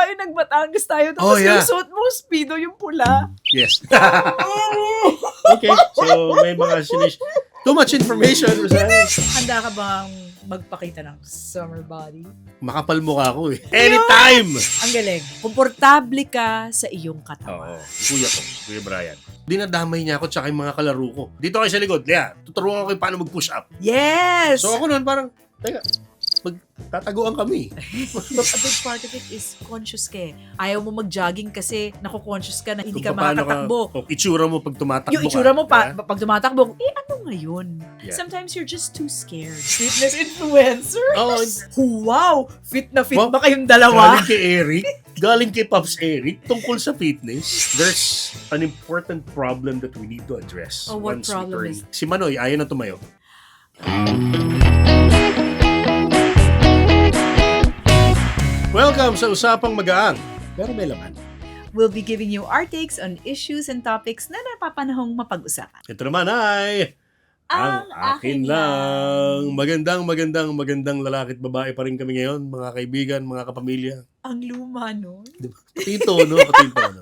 pa yung nag-Batangas tayo. Oh, Tapos yeah. yung suot mo, speedo yung pula. Yes. Okay, so may mga too much information, Rosal. Handa ka bang magpakita ng summer body? Makapal mukha ko eh. Anytime! Ang galing. Komportable ka sa iyong katawan. Oo, kuya ko, Kuya Brian. Dinadamay niya ako tsaka yung mga kalaro ko. Dito kayo sa likod, Lea, tuturuan ko kayo paano mag-push up. Yes! So ako noon parang, teka, magtataguan kami. A big part of it is conscious ka eh. Ayaw mo mag-jogging kasi naku-conscious ka na hindi ka Kung paano makakatakbo. itsura mo pag tumatakbo Yung itsura mo ka, pag tumatakbo, ano ngayon? Yeah. Sometimes you're just too scared. Fitness influencer? Oh, Wow! Fit na fit Wow. ba kayong dalawa? galing kay Eric, galing kay Pops Eric, tungkol sa fitness, there's an important problem that we need to address. Oh, what once we problem turn- is- Si Manoy, ayaw na tumayo. Welcome sa Usapang Magaang, pero may laman. We'll be giving you our takes on issues and topics na napapanahong mapag-usapan. Ito naman ay ang akin lang. Magandang lalaki at babae pa rin kami ngayon, mga kaibigan, mga kapamilya. Ang luma nun. Patito, no? Patito, no?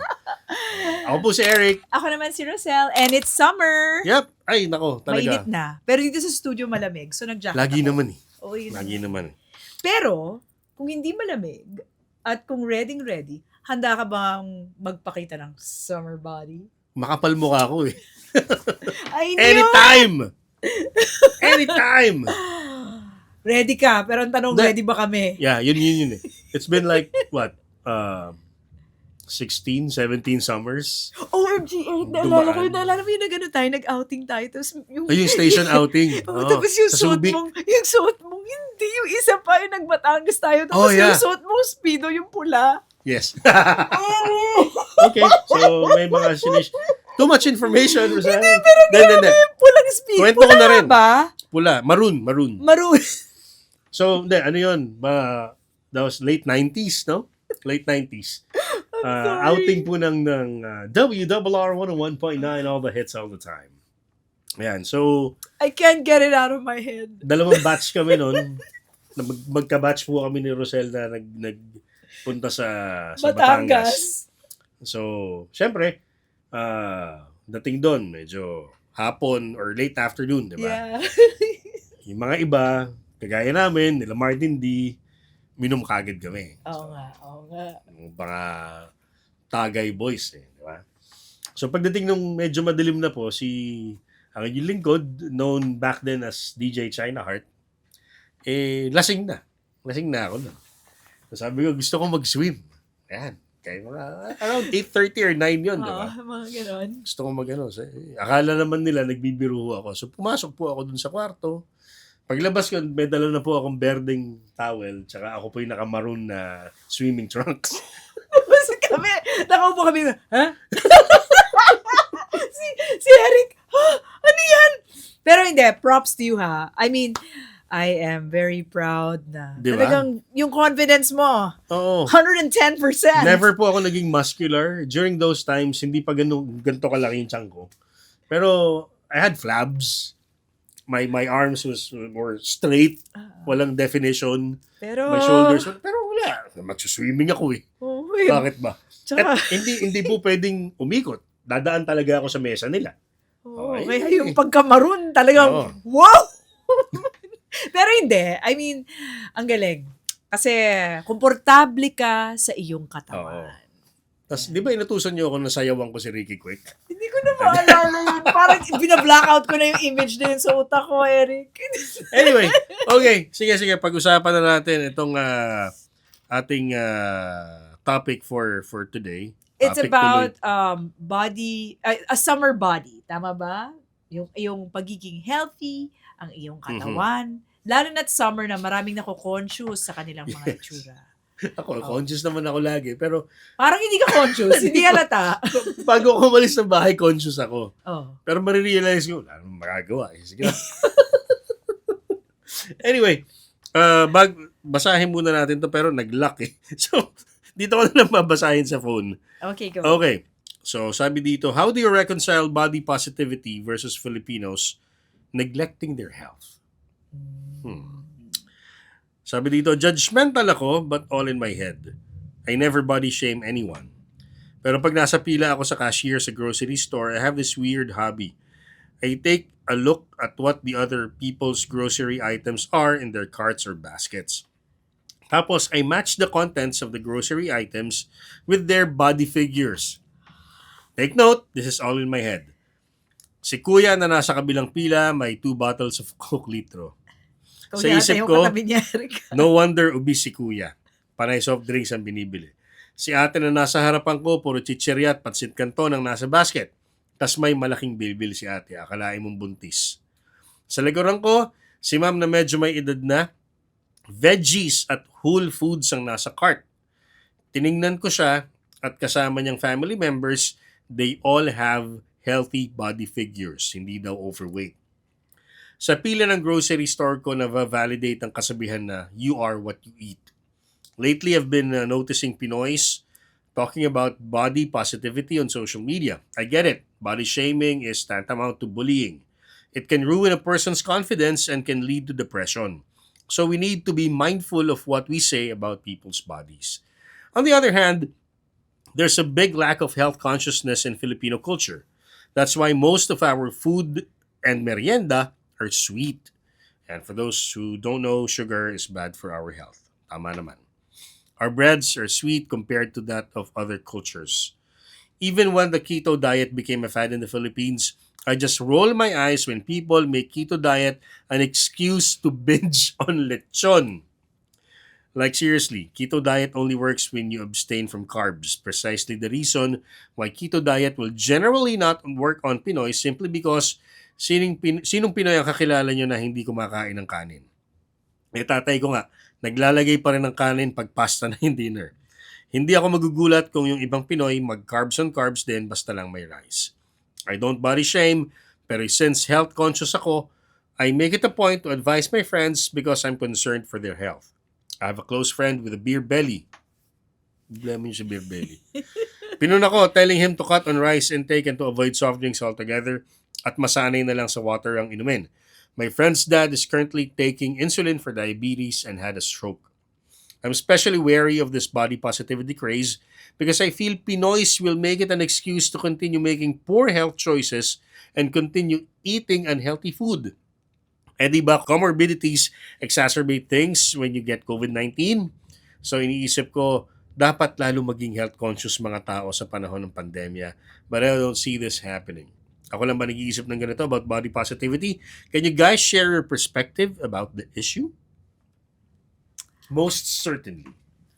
Ako po si Eric. Ako naman si Rosel, and it's summer. Yep. Ay, nako, Mainit talaga. na. Pero dito sa studio malamig, so nag-jacket Lagi ako. naman eh. Oo, yun Lagi naman. Pero, kung hindi malamig, at kung ready, handa ka bang magpakita ng summer body? Makapal mukha ko eh. I knew! Anytime! Anytime! Ready ka, pero ang tanong, Hindi. ready ba kami? Yeah, yun eh. It's been like, what? 16, 17 summers. OMG, Eric, naalala mo yung nag-ano tayo, nag-outing tayo, tapos yung... Ay, yung station outing. Oh, Oo. tapos yung Sa suot Subic. mong, hindi, yung isa pa yung nag-Batangas tayo, tapos Oh, yeah. yung suot mo, speedo yung pula. Yes. Okay, so may mga too much information, Rosal. Hindi. Yung pulang speedo. Kwento ko na rin. Ba? Pula, maroon. Maroon. So, hindi, ano yun? That was late 90s, no? Late 90s. sorry. Outing po ng WRR 101.9, all the hits all the time. Ayan, so, I can't get it out of my head. dalawang batch kami noon. Magka-batch po kami ni Rosel na nagpunta sa Batangas. So, syempre, dating doon, medyo hapon or late afternoon, di ba? Yeah. Yung mga iba, kagaya namin, nila Martin D, minom kagad kami. Oo nga. Yung mga tagay boys, di ba? So, pagdating nung medyo madilim na po, ang yung lingkod, known back then as DJ China Heart, lasing na. Lasing na ako nun. So, sabi ko, gusto ko mag-swim. Ayan. Kaya mga around 8:30 or 9 yun, di ba? Mga ganon. Gusto ko mag-ano. Akala naman nila, nagbibiro ako. So, pumasok po ako dun sa kwarto. Paglabas ko, may dala na po akong berdeng towel, tsaka ako po yung naka-maroon na swimming trunks. Tapos kami, nakaupo kami, ha? si Eric, ha? Ano yan? Pero hindi, props to you ha. I mean, I am very proud na Di ba? talagang yung confidence mo, Oo. 110%. Never po ako naging muscular. During those times, hindi pa ganito kalaki yung tiyan ko. Pero, I had flabs. My arms were straight. Walang definition. Pero, My shoulders. Pero wala. Mag-swimming ako eh. Oh, wait. Bakit ba? Tsaka, At hindi po pwedeng umikot. Dadaan talaga ako sa mesa nila. oh, Okay. kaya yung pagkamaroon talagang, Oo. wow! Pero hindi. I mean, ang galing. Kasi, komportable ka sa iyong katawan. Tapos, di ba inutusan niyo ako na sayawan ko si Ricky Quick? Hindi ko na maalala yun. Parang bina-blackout ko na yung image na yun sa utak ko, Eric. Anyway, okay. Sige. Pag-usapan na natin itong ating topic for today. It's Topic about tuloy. body, a summer body. Tama ba? Yung pagiging healthy, ang iyong katawan. Lalo na't summer na maraming nako-conscious sa kanilang mga Yes. itsura. Ako, conscious naman ako lagi. Pero Parang hindi ka conscious, hindi halata. bago ako umalis ng bahay, conscious ako. Oh. Pero marirealize ko, wala namang magagawa. Sige na. Anyway, basahin muna natin to pero nag-lock eh. So, dito ko na lang babasahin sa phone. Okay, go. Okay. So, sabi dito, how do you reconcile body positivity versus Filipinos neglecting their health? Sabi dito, judgmental ako but all in my head. I never body shame anyone. Pero pag nasa pila ako sa cashier sa grocery store, I have this weird hobby. I take a look at what the other people's grocery items are in their carts or baskets. Tapos, I match the contents of the grocery items with their body figures. Take note, this is all in my head. Si kuya na nasa kabilang pila, may 2 bottles of Coke litro. Ikaw Sa yata isip yung ko, katabi niya, Eric. no wonder obese si kuya. Panay soft drinks ang binibili. Si ate na nasa harapan ko, puro chichirya at pansit canton ang nasa basket. Tas may malaking bilbil si ate, akalain mong buntis. Sa likuran ko, si ma'am na medyo may edad na, veggies at whole foods ang nasa cart. Tiningnan ko siya at kasama niyang family members, they all have healthy body figures, hindi daw overweight. Sa pila ng grocery store ko, na-validate ang kasabihan na you are what you eat. Lately, I've been noticing Pinoys talking about body positivity on social media. I get it. Body shaming is tantamount to bullying. It can ruin a person's confidence and can lead to depression. So we need to be mindful of what we say about people's bodies. On the other hand, there's a big lack of health consciousness in Filipino culture. That's why most of our food and merienda are sweet. And for those who don't know, sugar is bad for our health. Tama naman. Our breads are sweet compared to that of other cultures. Even when the keto diet became a fad in the Philippines, I just roll my eyes when people make keto diet an excuse to binge on lechon. Like seriously, keto diet only works when you abstain from carbs. Precisely the reason why keto diet will generally not work on Pinoy simply because sinong Pinoy ang kakilala nyo na hindi kumakain ng kanin? Eh tatay ko nga, naglalagay pa rin ng kanin pag pasta na yung dinner. Hindi ako magugulat kung yung ibang Pinoy mag-carbs on carbs din basta lang may rice. I don't body shame, pero since health conscious ako, I make it a point to advise my friends because I'm concerned for their health. I have a close friend with a beer belly. Problema yun sa beer belly. Pinuna ko, telling him to cut on rice intake and to avoid soft drinks altogether at masanay na lang sa water ang inumin. My friend's dad is currently taking insulin for diabetes and had a stroke. I'm especially wary of this body positivity craze because I feel Pinoys will make it an excuse to continue making poor health choices and continue eating unhealthy food. Eh di ba, comorbidities exacerbate things when you get COVID-19? So iniisip ko, dapat lalo maging health conscious mga tao sa panahon ng pandemya. But I don't see this happening. Ako lang ba nag-iisip ng ganito about body positivity? Can you guys share your perspective about the issue? Most certainly.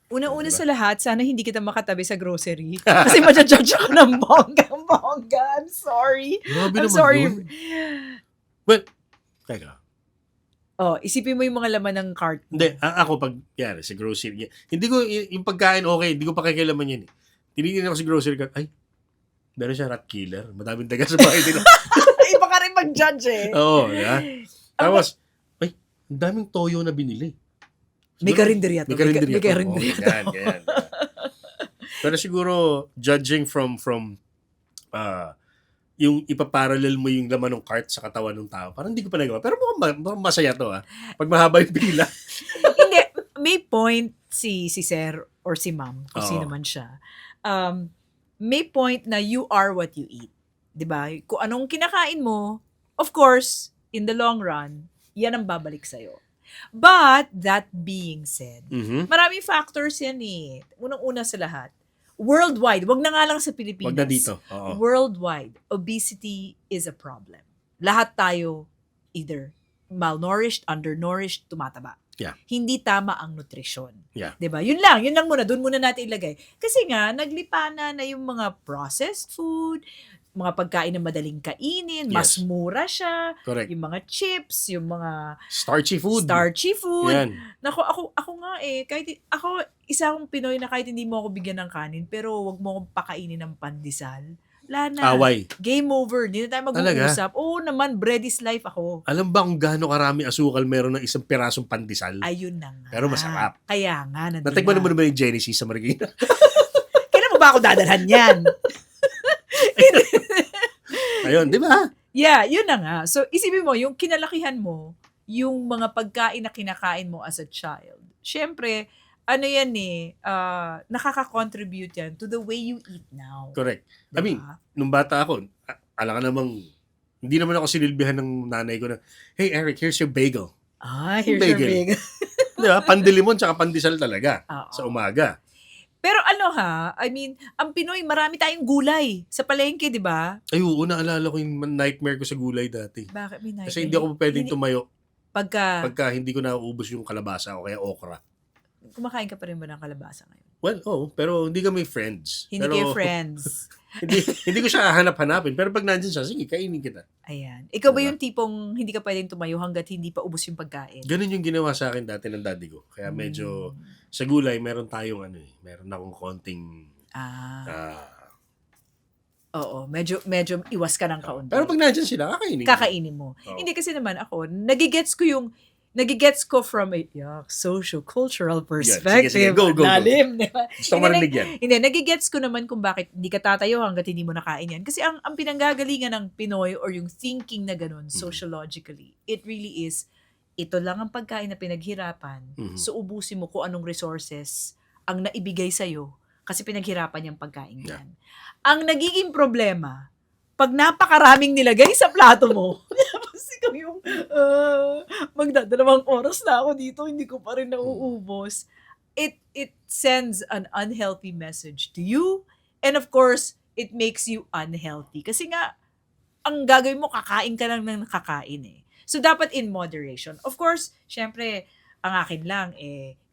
Una-una Diba? sa lahat, sana hindi kita makatabi sa grocery. Kasi ma-judge ako ng bongga. I'm sorry. Grabe I'm naman sorry. yun. Well, teka. Oh, isipin mo yung mga laman ng cart. Hindi, ako pag yari sa grocery, hindi ko, yung pagkain okay, hindi ko pakikilaman yan eh. Tinignan ako sa grocery cart, ay, meron siya rat killer. Madaming daga sa bahay nila. Iba ka rin mag-judge eh. Oo, yeah. Tapos, ay, ang daming toyo na binili. May karinderya to. May karinderya May to. karinderya Oh, ganyan. Pero siguro, judging from yung ipaparallel mo yung laman ng cart sa katawan ng tao, parang hindi ko pa nagawa. Pero mukhang masaya to pag mahaba yung pila. Hindi, may point si sir or si ma'am, kung Oo. sino man siya. May point na you are what you eat. 'Di ba? Kung anong kinakain mo, of course, in the long run, yan ang babalik sa'yo. But, that being said, Mhm. maraming factors yan eh. Unang-una sa lahat, worldwide, wag na nga lang sa Pilipinas. Wag na dito. Oo. Worldwide, obesity is a problem. Lahat tayo either malnourished, undernourished, tumataba. Yeah. Hindi tama ang nutrisyon. Yeah. 'Di ba? Yun lang muna, doon muna natin ilagay. Kasi nga naglipana na yung mga processed food, mga pagkain na madaling kainin, mas Yes. mura siya, Correct. yung mga chips, yung mga Starchy food. starchy food. Yan. Nako, ako nga kahit ako isa akong Pinoy na kahit hindi mo ako bigyan ng kanin, pero wag mo akong pakainin ng pandesal. Wala na. Away. Game over. Hindi na tayo mag-uusap. Oo naman, bread is life ako. Alam ba kung gaano karami asukal meron ng isang pirasong pandesal? Ayun na nga. Pero masarap. Kaya nga, nandun Natikman na. mo naman yung Genesis sa Marikina? Kailan mo ba ako dadalhan yan? Ayun, di ba? Yeah, yun na nga. So, isipin mo, yung kinalakihan mo, yung mga pagkain na kinakain mo as a child, syempre, ano yan nakaka-contribute yan to the way you eat now. Correct. I mean, Diba? nung bata ako, alam ka namang, hindi naman ako sinilbihan ng nanay ko na, hey Eric, here's your bagel. Here's your Bagel. bagel. Di ba? Pandilimon tsaka pandesal talaga Oo. sa umaga. Pero I mean, ang Pinoy, marami tayong gulay sa palengke, di ba? Ay, oo, naalala ko yung nightmare ko sa gulay dati. Bakit may Kasi hindi ako pwedeng tumayo Pagka, hindi ko nauubos yung kalabasa o kaya okra. kumakain ka pa rin ba ng kalabasa ngayon? Well, pero hindi kami friends. Hindi Pero, kayo friends. hindi ko siya hanap-hanapin. Pero pag nandyan siya, sige, kainin kita. Ayan. Ikaw ba Diba? yung tipong hindi ka pwedeng tumayo hanggat hindi pa ubos yung pagkain? Ganun yung ginawa sa akin dati ng daddy ko. Kaya medyo, sa gulay, meron tayong meron akong konting, Oo, medyo iwas ka ng kaunti. pero pag nandyan sila, kakainin ko. Kakainin mo. Oo. Hindi kasi naman ako, nagigets ko from a socio-cultural perspective. Sige. Go. Lalim, di ba? Gusto ko marinig yan. Hindi, nagigets ko naman kung bakit hindi ka tatayo hanggat hindi mo nakain yan. Kasi ang pinanggagalingan ng Pinoy or yung thinking na ganun, sociologically, it really is, ito lang ang pagkain na pinaghirapan, so ubusin mo kung anong resources ang naibigay sa'yo kasi pinaghirapan yung pagkain yan. Ang nagiging problema, pag napakaraming nilagay sa plato mo, tapos ikaw yung magdadalawang oras na ako dito, hindi ko pa rin nauubos. It sends an unhealthy message to you, and of course, it makes you unhealthy. Kasi nga, ang gagawin mo, kakain ka lang ng nakakain eh. So, dapat in moderation. Of course, syempre, ang akin lang,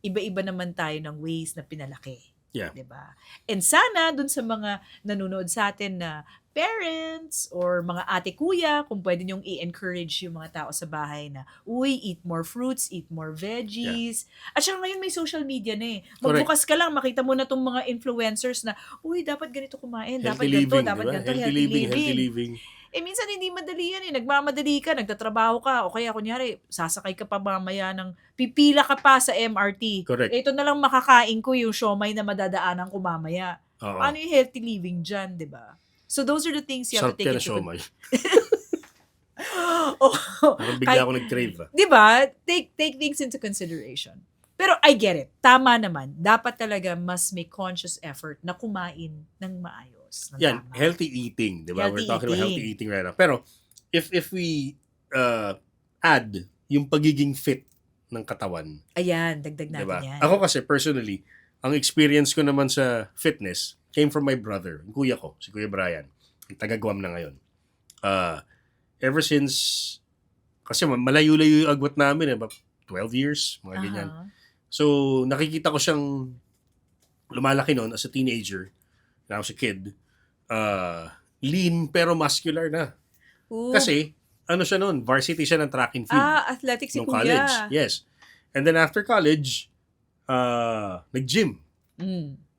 iba-iba naman tayo ng ways na pinalaki. Yeah. Diba? And sana, dun sa mga nanonood sa atin na parents or mga ate kuya, kung pwede niyong i-encourage yung mga tao sa bahay na, eat more fruits, eat more veggies. At saka ngayon may social media na eh. Magbukas ka lang, makita mo na tong mga influencers na, dapat ganito kumain, dapat ganito, dapat ganito, healthy living. Minsan hindi madali yan eh. Nagmamadali ka, nagtatrabaho ka, o kaya kunyari, sasakay ka pa mamaya pipila ka pa sa MRT. Correct. Ito na lang makakain ko yung siomay na madadaanan ko mamaya. Oo. Paano yung healthy living dyan, di ba? So those are the things you have to take into siomay. Parang bigla ako nag-crave. Di ba? Take things into consideration. Pero I get it. Tama naman. Dapat talaga mas may conscious effort na kumain ng maayos. Yan, Tama. healthy eating, di ba? Healthy We're talking about eating. healthy eating right now. Pero, if we add yung pagiging fit ng katawan, Ayan, dagdag natin di ba? yan. Ako kasi, personally, ang experience ko naman sa fitness came from my brother, yung kuya ko, si Kuya Brian. Yung taga-Guam na ngayon. Ever since, kasi malayo-layo yung agwat namin, about 12 years, mga ganyan. Aha. So, nakikita ko siyang lumalaki noon as a teenager, when I was a kid, lean pero muscular na. Ooh. Kasi, siya noon, varsity siya ng track and field. Athletic si nung Kuya. college. Yes. And then after college, nag-gym.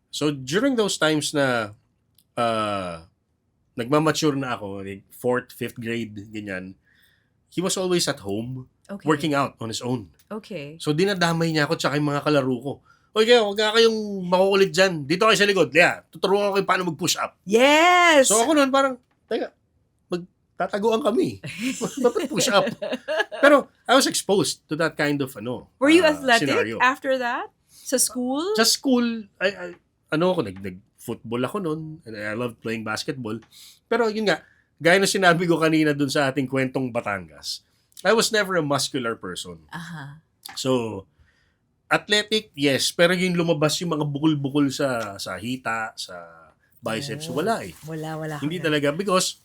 So, during those times na nagmamature na ako, like 4th, 5th grade, ganyan, he was always at home, Okay. working out on his own. Okay. So, dinadamay niya ako tsaka yung mga kalaro ko. Oy, huwag ka kayong makukulit dyan. Dito kayo sa likod. Lea, tuturuan ko kayo paano mag-push up. Yes! So, ako noon parang, teka, magtataguan kami. Dapat push up. Pero, I was exposed to that kind of, Were you athletic scenario. after that? Sa school? Sa school, nag-football ako noon. And I loved playing basketball. Pero, yun nga, gaya na sinabi ko kanina dun sa ating kwentong Batangas, I was never a muscular person. Aha. So, athletic, yes. Pero yung lumabas yung mga bukol-bukol sa hita, sa biceps, wala eh. Wala. Hindi talaga. Because,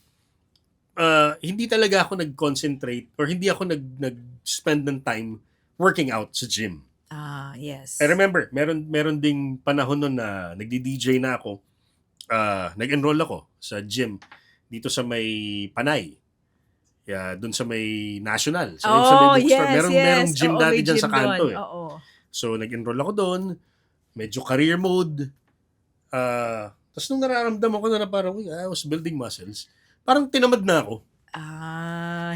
hindi talaga ako nag-concentrate or hindi ako nag-spend ng time working out sa gym. Yes. I remember, meron ding panahon nun na nagdi-DJ na ako. Nag-enroll ako sa gym dito sa may Panay. Yeah, dun sa may National. Sa may bookstore. Merong gym dati dyan sa kanto eh. Oo. So, nag-enroll ako doon. Medyo career mode. Tapos nung nararamdaman ko na parang, I was building muscles, parang tinamad na ako.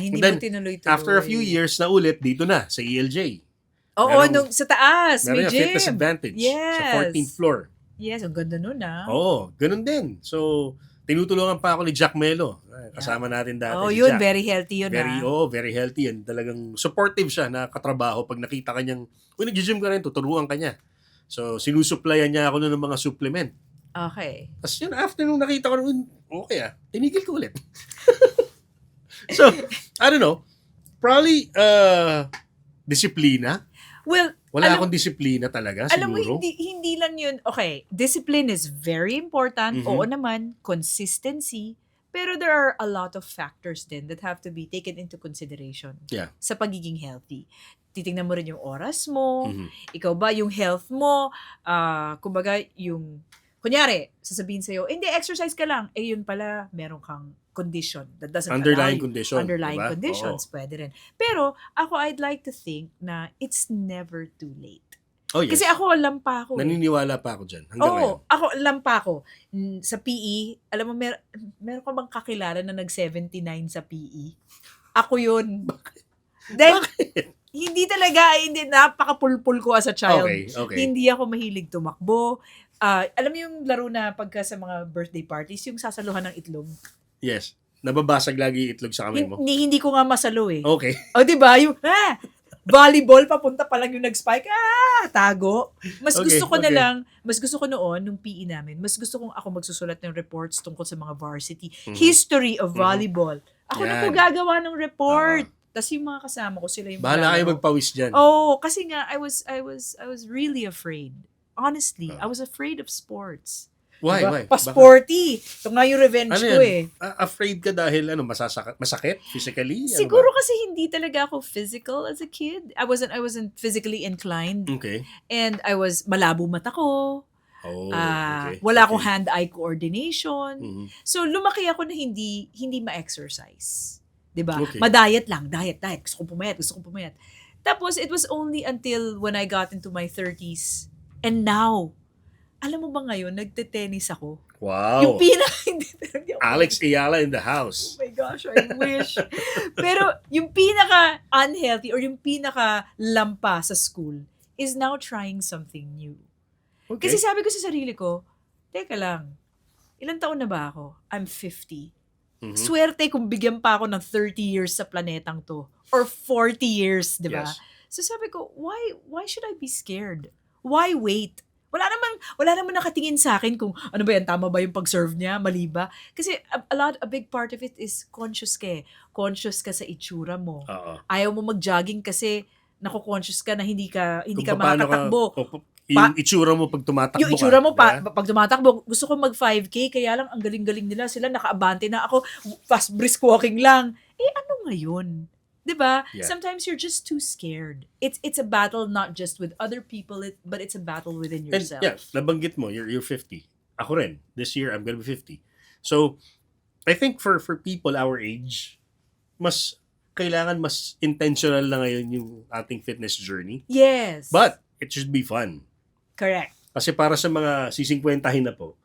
Hindi And then, mo tinuloy-tuloy. After a few years na ulit, dito na, sa ELJ. Oo, sa taas, may Meron gym. fitness advantage. Yes. Sa 14th floor. Yes, ang ganda nun Oo, ganun din. So, tinutulungan pa ako ni Jack Melo. Kasama natin dati si yun, Jack. very healthy yun. Very healthy yan. Talagang supportive siya na katrabaho pag nakita kanyang, nag-gym ka rin, tuturuan ka niya. So, sinusupplyan niya ako nun ng mga supplement. Okay. Tapos yun, after nung nakita ko nun, okay tinigil ko ulit. So, I don't know. Probably, disiplina. Well, Wala alam- akong disiplina talaga, alam mo, siguro. hindi lang yun. Okay, discipline is very important. Mhm. Oo naman, consistency. Pero there are a lot of factors din that have to be taken into consideration Yeah. sa pagiging healthy. Titingnan mo rin yung oras mo. Mhm. Ikaw ba, yung health mo, kumbaga, kunyari, sasabihin sa'yo, hindi, exercise ka lang. Eh, yun pala, meron kang condition that doesn't Underlying allow you. condition. Underlying diba? conditions, Oo. pwede rin. Pero, ako, I'd like to think na it's never too late. Oh, yes. Kasi ako, lampa ako. Naniniwala pa ako dyan. Hanggang ngayon. Oo, ako, lampa ako. Sa PE, alam mo, meron ka bang kakilala na nag-79 sa PE? Ako yun. Dahil, hindi talaga, hindi, napaka-pulpul ko as a child. Okay. Hindi ako mahilig tumakbo. Alam mo yung laro na pagka sa mga birthday parties, yung sasaluhan ng itlog. Yes. Nababasag lagi yung itlog sa kamay mo. Hindi ko nga masalo eh. Okay. O, di ba? Yung, volleyball, papunta pa lang yung nag-spike. Tago. Mas Okay, gusto ko na okay. lang, mas gusto ko noon, nung PE namin, mas gusto kong ako magsusulat ng reports tungkol sa mga varsity. Mhm. History of Mhm. volleyball. Ako na po Yan. gagawa ng report. Tapos yung mga kasama ko, sila yung Bahala kayo maglalaro. magpawis dyan. Oh, kasi nga, I was really afraid. Honestly, I Ah. was afraid of sports. Why? Diba? Why? Pasporty. Ito nga yung revenge Ano ko yan? eh. Afraid ka dahil masakit physically? Ano Siguro ba? kasi hindi talaga ako physical as a kid. I wasn't physically inclined. Okay. And malabo mata ko. Oh, okay. Wala akong Okay. hand-eye coordination. Mhm. So lumaki ako na hindi ma-exercise. 'Di ba? Okay. Diet lang, diet. Gusto kong pumayat. Tapos it was only until when I got into my 30s and now, alam mo ba ngayon, nagte-tennis ako. Wow. Yung hindi talaga ako- Alex Ayala in the house. Oh my gosh, I wish. Pero yung pinaka-unhealthy or yung pinaka-lampa sa school is now trying something new. Okay. Kasi sabi ko sa sarili ko, teka lang, ilang taon na ba ako? I'm 50. Mhm. Swerte kung bigyan pa ako ng 30 years sa planetang to. Or 40 years, di ba? Yes. So sabi ko, why should I be scared? Why wait? Wala naman nakatingin sa akin kung ano ba yan, tama ba yung pag-serve niya, mali ba? Kasi a big part of it is conscious ka eh. Conscious ka sa itsura mo. Oo. Ayaw mo mag-jogging kasi conscious ka na hindi ka Kung paano makakatakbo. yung itsura mo pag tumatakbo Yung itsura mo, ka, diba? pag tumatakbo, gusto ko mag 5K, kaya lang ang galing-galing nila. Sila nakaabante na ako, fast brisk walking lang. Eh, ano ngayon? 'Di ba? Yeah. Sometimes you're just too scared. It's a battle not just with other people, but it's a battle within And yourself. yeah, nabanggit mo, you're 50. Ako rin. This year, I'm gonna be 50. So, I think for people our age, kailangan mas intentional na ngayon yung ating fitness journey. Yes. But, it should be fun. Correct. Kasi para sa mga sisingkwentahin na po,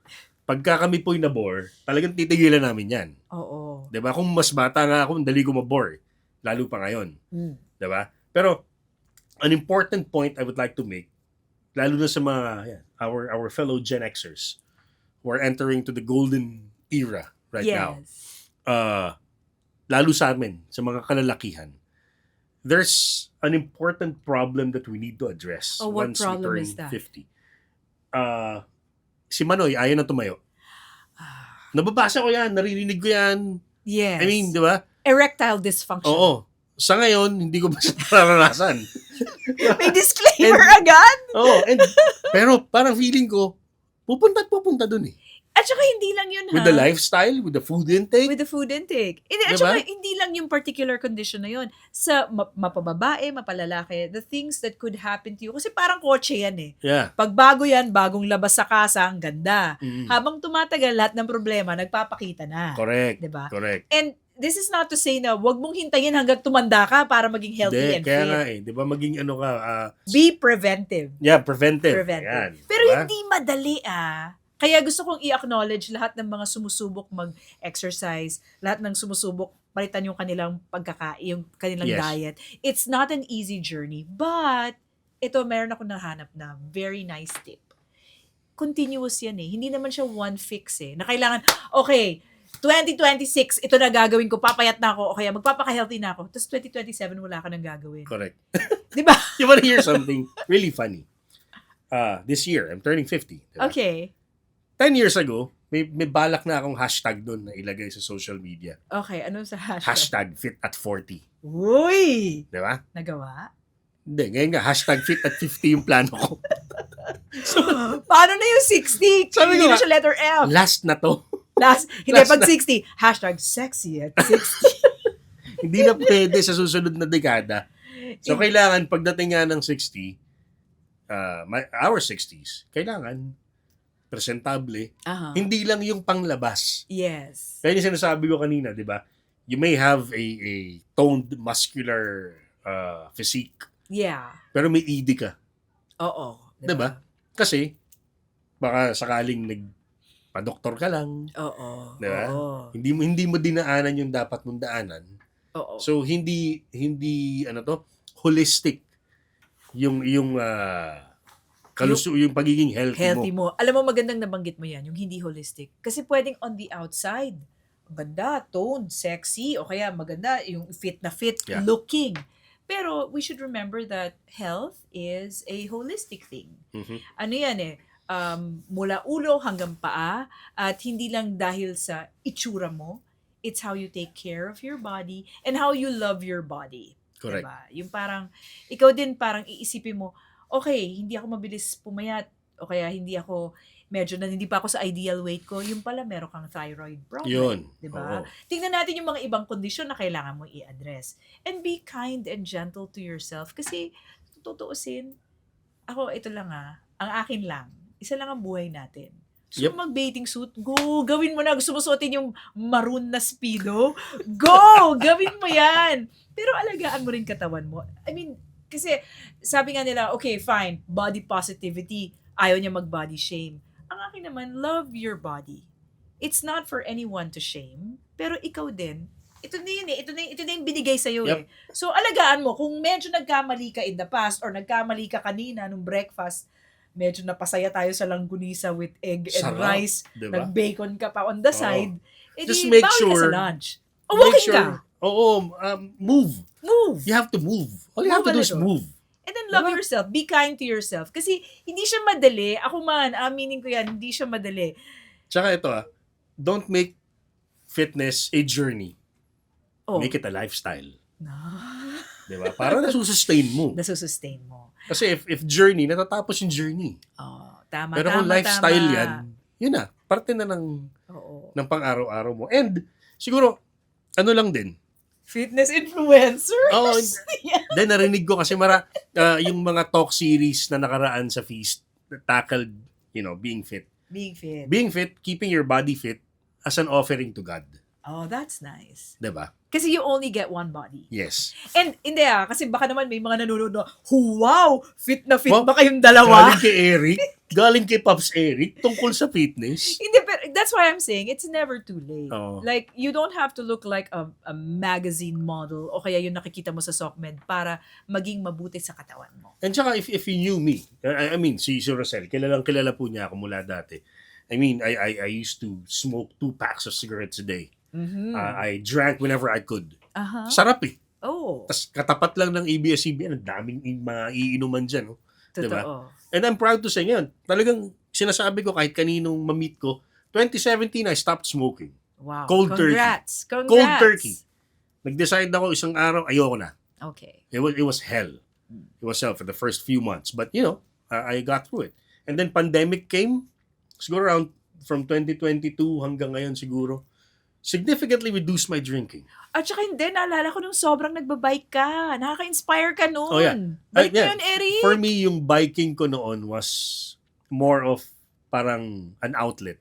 pagka kami po'y nabore, talagang titigilan namin yan. Oo. 'Di ba? Kung mas bata nga ako, dali ko mabore. Lalo pa ngayon. Mm. 'Di ba? Pero, an important point I would like to make, lalo na sa mga, our fellow Gen Xers who are entering to the golden era right now. Yes. Lalo sa amin, sa mga kalalakihan, there's an important problem that we need to address Oh, what once problem we turn is that? 50. Si Manoy, ayaw na tumayo. Ah, Nababasa ko yan, naririnig ko yan. yes. I mean, di ba? Erectile dysfunction. Oo. Sa ngayon, hindi ko ba siya naranasan? May disclaimer agad. Oo. Pero parang feeling ko, pupunta dun eh. At saka hindi lang yun, With the lifestyle, with the food intake. With the food intake. At Diba? saka, hindi lang yung particular condition na yun. Sa mapababae, mapalalaki, the things that could happen to you. Kasi parang kotse yan eh. Yeah. Pag bago yan, bagong labas sa kasa, ang ganda. Mm. Habang tumatagal, lahat ng problema, nagpapakita na. Correct. Diba? Correct. And this is not to say na wag mong hintayin hanggang tumanda ka para maging healthy and Kaya fit. nga eh. Di ba maging ano ka, Be preventive. preventive. Yan. Pero Diba? hindi madali Kaya gusto kong i-acknowledge lahat ng mga sumusubok mag-exercise, lahat ng sumusubok palitan yung kanilang yung kanilang Yes. diet. It's not an easy journey, but ito meron ako nahanap na very nice tip. Continuous yan eh. Hindi naman siya one fix eh. Na kailangan, okay, 2026, ito na gagawin ko, papayat na ako, o kaya magpapaka-healthy na ako. Tapos 2027, wala ka nang gagawin. Correct. Di ba? You wanna hear something really funny? this year, I'm turning 50. Diba? Okay. 10 years ago, may balak na akong hashtag doon na ilagay sa social media. Okay, ano sa hashtag? Hashtag fit at 40. Uy! Di ba? Nagawa? Hindi, ngayon nga, hashtag fit at 50 yung plano ko. Paano na yung 60? Sabi Hindi ko na nga, siya letter F. Last na to. Hindi, last pag na. 60, hashtag sexy at 60. Hindi na pwede sa susunod na dekada. So, kailangan, pagdating nga ng 60, our 60s, kailangan presentable. Aha. Hindi lang yung panglabas. Yes. Kaya yung sinasabi ko kanina, di ba? You may have a toned, muscular physique, Yeah. pero may ED ka. Oo. Di ba? Kasi, baka sakaling nagpa-doktor ka lang, Oo. di ba? Oo. Hindi mo dinaanan yung dapat mong daanan. Oo. So, hindi, holistic yung yung pagiging healthy mo. Healthy mo. Alam mo, magandang nabanggit mo yan, yung hindi holistic. Kasi pwedeng on the outside, maganda, toned, sexy, o kaya maganda, yung fit na fit, Yeah. looking. Pero we should remember that health is a holistic thing. Mhm. Ano yan mula ulo hanggang paa, at hindi lang dahil sa itsura mo, it's how you take care of your body and how you love your body. Correct. Diba? Yung parang, ikaw din parang iisipin mo, okay, hindi ako mabilis pumayat, o kaya hindi pa ako sa ideal weight ko, yung pala meron kang thyroid problem. Yun. Diba? Oo. Tingnan natin yung mga ibang kondisyon na kailangan mo i-address. And be kind and gentle to yourself. Kasi, tutuusin, ako, ito lang ang akin lang. Isa lang ang buhay natin. So, Yep. mag-bathing suit, go! Gawin mo na. Gusto mo suotin yung maroon na Speedo? Go! Gawin mo yan! Pero alagaan mo rin katawan mo. I mean, kasi sabi nga nila, okay, fine, body positivity. Ayaw niya mag-body shame. Ang akin naman, love your body. It's not for anyone to shame, pero ikaw din, ito na yun ito na yung binigay sa'yo Yep. So, alagaan mo. Kung medyo nagkamali ka in the past or nagkamali ka kanina nung breakfast, medyo napasaya tayo sa langgunisa with egg and Sarap, rice, diba? nag-bacon ka pa on the Oo. side, Just make bawi ka sure- sa lunch. O, Make walking sure- ka. Oo, move. Move. You have to move. All you have Move to do a is little. move. And then love Diba? yourself. Be kind to yourself. Kasi hindi siya madali. Ako man, aminin ko yan, hindi siya madali. Tsaka ito don't make fitness a journey. Oh. Make it a lifestyle. No. Diba? Para nasusustain mo. Nasusustain mo. Kasi if journey, natatapos yung journey. Oh, tama, Pero tama, kung lifestyle tama. yan, yun na. Parte na ng Oo. pang-araw-araw mo. And, siguro, ano lang din. Fitness influencers. Oo, Yeah. then narinig ko kasi yung mga talk series na nakaraan sa Feast tackled, being fit. Being fit. Being fit, keeping your body fit as an offering to God. Oh, that's nice. Diba? Kasi you only get one body. Yes. And, hindi kasi baka naman may mga nanonood na, wow, fit na fit Wow, ba kayong dalawa? Galing kay Eric, galing kay Pops Eric, tungkol sa fitness. Hindi, pero that's why I'm saying it's never too late. Oo. Like, you don't have to look like a magazine model o kaya yung nakikita mo sa SOCMED para maging mabuti sa katawan mo. And saka if you knew me, I mean, si Rosel, kilala po niya ako mula dati. I mean, I used to smoke 2 packs of cigarettes a day. Mm-hmm. I drank whenever I could. Aha. Sarap eh. Oh, Tapos katapat lang ng ABS-CBN, ang daming mga iinuman dyan. Oh. diba? totoo. And I'm proud to say ngayon, talagang sinasabi ko kahit kaninong ma-meet ko, 2017 I stopped smoking. Wow. Cold turkey. Congrats. Cold turkey. Nag-decide ako isang araw, ayoko na. Okay. It was hell. It was hell for the first few months. But, I got through it. And then pandemic came, siguro around from 2022 hanggang ngayon siguro, significantly reduced my drinking. At saka hindi, naalala ko nung sobrang nagbabike ka. Nakaka-inspire ka noon. Oh, yeah. Balik Yeah. mo yun, Eric. For me, yung biking ko noon was more of parang an outlet.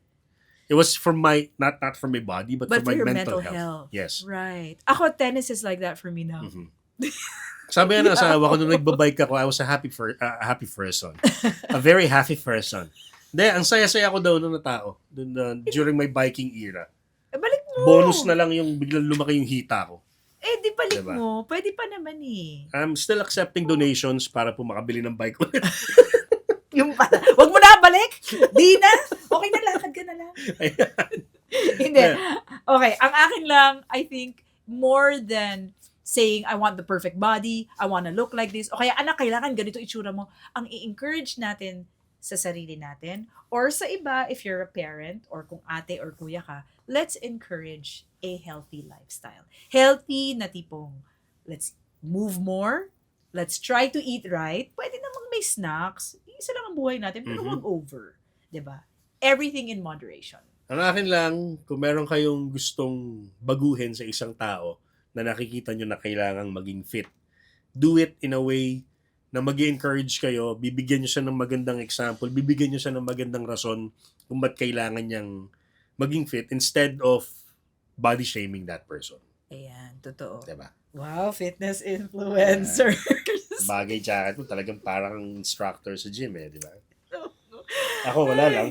It was for my, not for my body, but But for my for your mental mental health. health. Yes. Right. Ako, tennis is like that for me now. Mhm. Sabi nga ng asawa ko, nung nagbabike ako, I was a happy person. A very happy person. Hindi, ang saya-saya ko daw ng tao during my biking era. Balik mo. Bonus na lang yung biglang lumaki yung hita ko. Di balik Diba? mo. Pwede pa naman eh. I'm still accepting donations para po makabili ng bike ulit. Yung pala. Wag mo na balik. Di na. Okay na, lakad ka na lang. Ayan. Hindi. Okay. Ang akin lang, I think, more than saying, I want the perfect body, I want to look like this, o kaya, anak, kailangan ganito itsura mo, ang i-encourage natin sa sarili natin. Or sa iba, if you're a parent or kung ate or kuya ka, let's encourage a healthy lifestyle. Healthy na tipong, let's move more, let's try to eat right. Pwede namang may snacks. Isa lang ang buhay natin, pero wag over. 'Di ba? Everything in moderation. Ang akin lang, kung meron kayong gustong baguhin sa isang tao na nakikita nyo na kailangang maging fit, do it in a way na mag-encourage kayo, bibigyan nyo siya ng magandang example, bibigyan nyo siya ng magandang rason kung ba't kailangan niyang maging fit instead of body shaming that person. Ayan, totoo. Diba? Wow, fitness influencers. Bagay jacket mo, talagang parang instructor sa gym di ba? Ako, wala lang.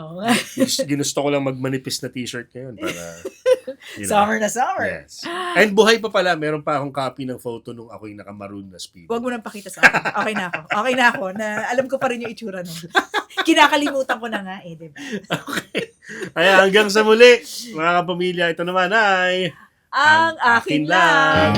Oo nga. Ginusto ko lang magmanipis na t-shirt ngayon para, Summer na summer. Yes. And buhay pa pala, meron pa akong copy ng photo nung ako'y naka-maroon na speedo. Huwag mo nang pakita sa akin. Okay na ako. Okay na ako. Na, alam ko pa rin yung itsura nun. Kinakalimutan ko na nga diba? Okay. Kaya hanggang sa muli, mga kapamilya, ito naman ay Ang akin lang.